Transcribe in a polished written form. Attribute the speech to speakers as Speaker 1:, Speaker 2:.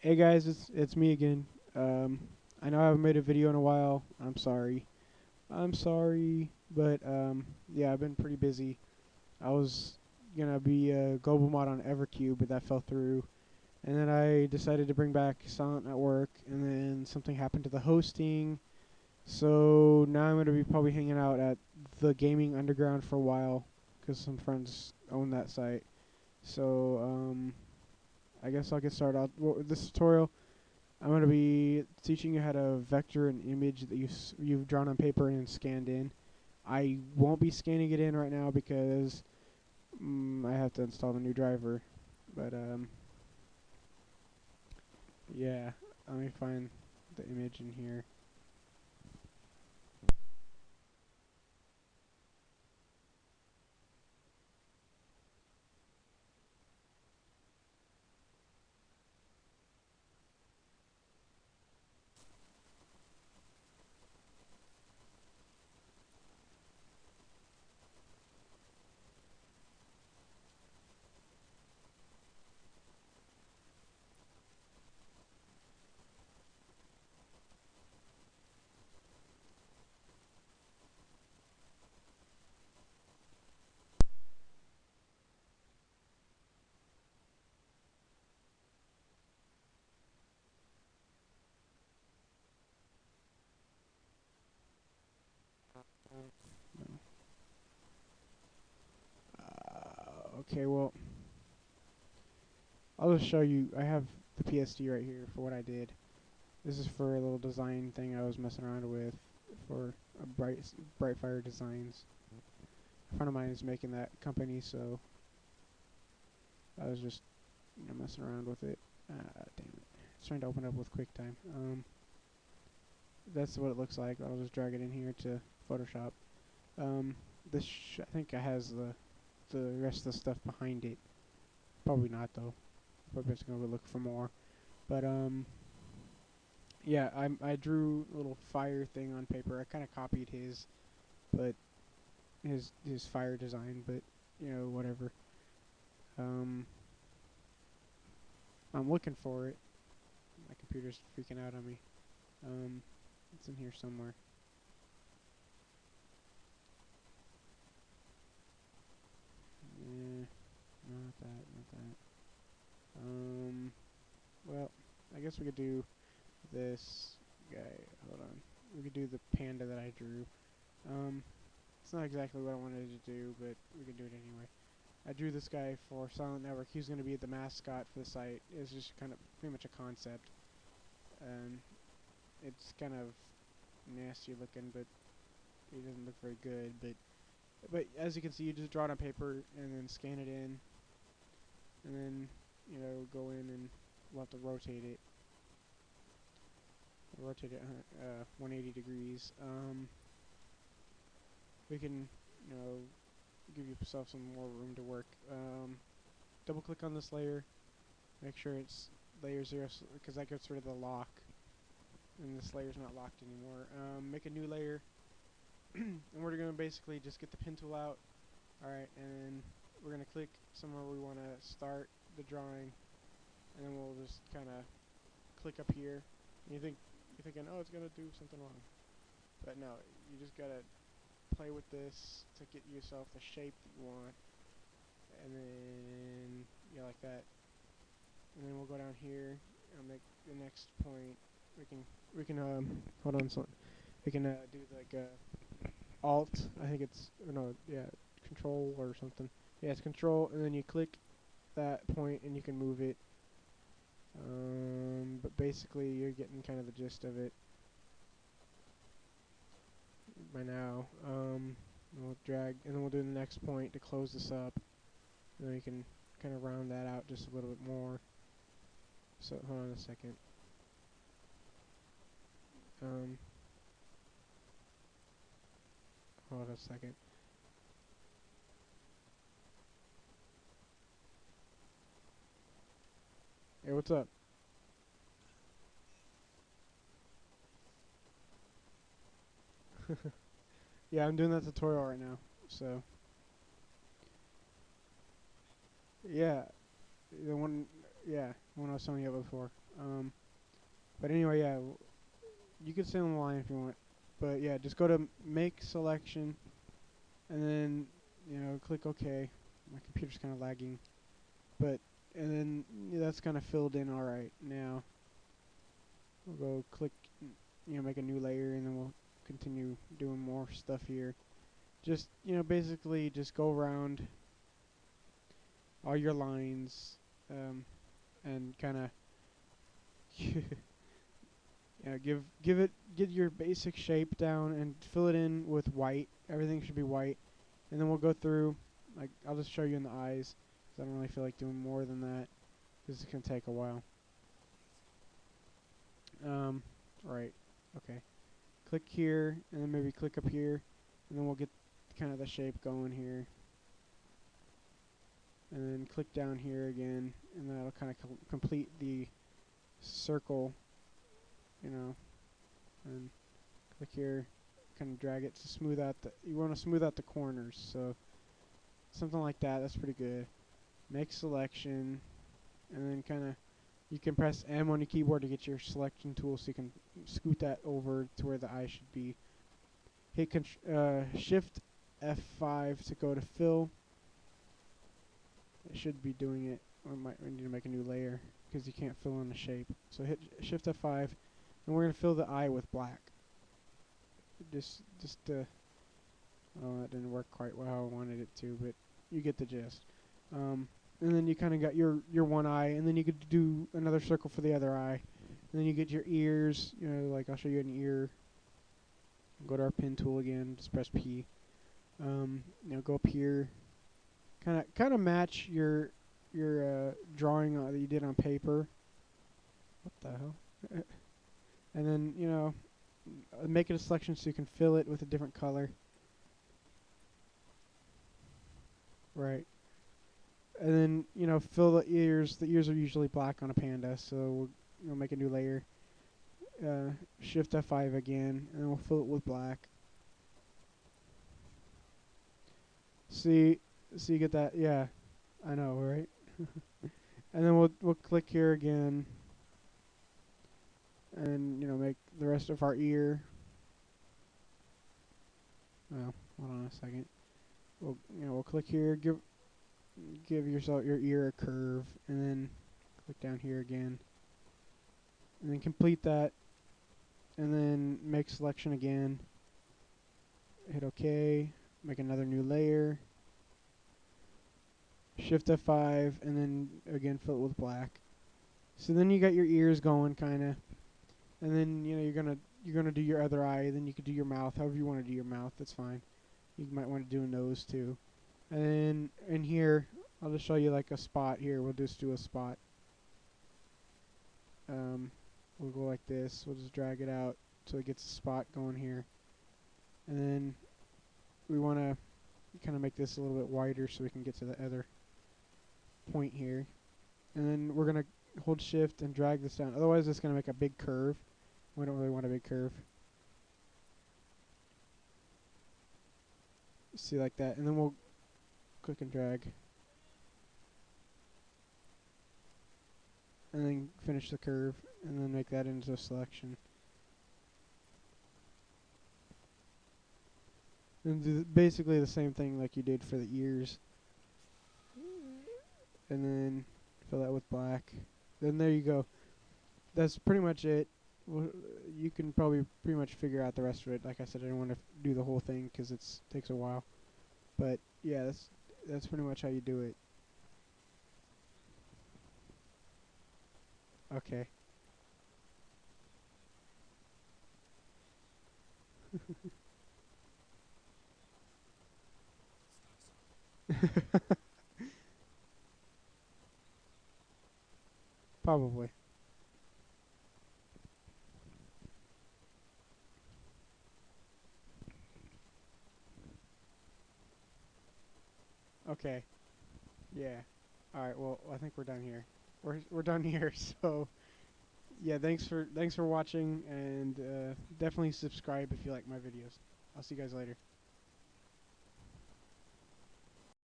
Speaker 1: Hey guys, it's me again. I know I haven't made a video in a while. I'm sorry. I'm sorry, but yeah, I've been pretty busy. I was gonna be a global mod on Evercube, but that fell through. And then I decided to bring back Silent Network, and then something happened to the hosting. So now I'm gonna be probably hanging out at the Gaming Underground for a while, 'cause some friends own that site. So I guess I'll get started out with this tutorial. I'm going to be teaching you how to vector an image that you've drawn on paper and scanned in. I won't be scanning it in right now because I have to install a new driver. But yeah, let me find the image in here. Okay, well, I'll just show you. I have the PSD right here for what I did. This is for a little design thing I was messing around with for Brightfire Designs. A friend of mine is making that company, so I was just messing around with it. Damn it. It's trying to open up with QuickTime. That's what it looks like. I'll just drag it in here to Photoshop. This I think it has the rest of the stuff behind it. Probably not though. Probably just gonna look for more. But yeah, I drew a little fire thing on paper. I kind of copied his, but his fire design. But whatever. Um, I'm looking for it. My computer's freaking out on me. It's in here somewhere. Eh, not that, not that. Well, I guess we could do this guy. Hold on. We could do the panda that I drew. It's not exactly what I wanted to do, but we can do it anyway. I drew this guy for Silent Network. He's going to be the mascot for the site. It's just kind of pretty much a concept. It's kind of nasty looking, but it doesn't look very good. But as you can see, you just draw it on paper and then scan it in, and then go in and we'll have to rotate it. Rotate it 180 degrees. We can give yourself some more room to work. Double click on this layer. Make sure it's layer 0 because that gets rid of the lock. And this layer's not locked anymore. Make a new layer. And we're going to basically just get the pen tool out. Alright, and then we're going to click somewhere we want to start the drawing. And then we'll just kind of click up here. And you're thinking, oh, it's going to do something wrong. But no, you just got to play with this to get yourself the shape that you want. And then, yeah, like that. And then we'll go down here and make the next point. We can hold on, so we can do like Alt. I think it's no, yeah, Control or something. Yeah, it's Control, and then you click that point and you can move it. But basically, you're getting kind of the gist of it by now. We'll drag, and then we'll do the next point to close this up. And then we can kind of round that out just a little bit more. So hold on a second. Hold on a second. Hey, what's up? Yeah, I'm doing that tutorial right now. So yeah, the one. yeah, when I was telling you about before. But anyway, yeah, you can stay on the line if you want. But yeah, just go to make selection, and then click OK. My computer's kind of lagging, but and then that's kind of filled in all right. Now we'll go click, make a new layer, and then we'll continue doing more stuff here. Just basically just go around all your lines, and kind of get your basic shape down and fill it in with white. Everything should be white, and then we'll go through. Like, I'll just show you in the eyes, 'cause I don't really feel like doing more than that. This is gonna take a while. Right. Okay. Click here, and then maybe click up here, and then we'll get kind of the shape going here. And then click down here again, and that'll kind of complete the circle, and click here, kind of drag it to smooth out you want to smooth out the corners, so something like that. That's pretty good. Make selection, and then kind of you can press M on your keyboard to get your selection tool, so you can scoot that over to where the eye should be. Hit Shift F5 to go to fill. It should be doing it. We need to make a new layer because you can't fill in the shape. So hit Shift F5, and we're gonna fill the eye with black. Oh, that didn't work quite well how I wanted it to, but you get the gist. And then you kind of got your one eye, and then you could do another circle for the other eye. And then you get your ears. Like I'll show you an ear. Go to our pen tool again. Just press P. Go up here. Kind of match your drawing that you did on paper. What the hell? And then make it a selection so you can fill it with a different color. Right. And then fill the ears. The ears are usually black on a panda, so we'll make a new layer. Shift F5 again, and then we'll fill it with black. See you get that? Yeah, I know, right? And then we'll click here again, and make the rest of our ear. Well, hold on a second. We'll click here, give yourself your ear a curve, and then click down here again, and then complete that, and then make selection again. Hit OK. Make another new layer. Shift F5, and then again fill it with black. So then you got your ears going, kinda, and then you're gonna do your other eye. Then you could do your mouth, however you want to do your mouth. That's fine. You might want to do a nose too. And then in here, I'll just show you like a spot here. We'll just do a spot. We'll go like this. We'll just drag it out so it gets a spot going here. And then we want to kind of make this a little bit wider so we can get to the other point here. And then we're going to hold shift and drag this down. Otherwise it's going to make a big curve. We don't really want a big curve. See, like that. And then we'll click and drag. And then finish the curve, and then make that into a selection. And do basically the same thing like you did for the ears. And then fill that with black. Then there you go. That's pretty much it. You can probably pretty much figure out the rest of it. Like I said, I don't want to do the whole thing because it takes a while. But yeah, that's pretty much how you do it. Okay. Probably. Okay. Yeah. All right. Well, I think we're done here. We're done here. So, yeah. Thanks for watching, and definitely subscribe if you like my videos. I'll see you guys later.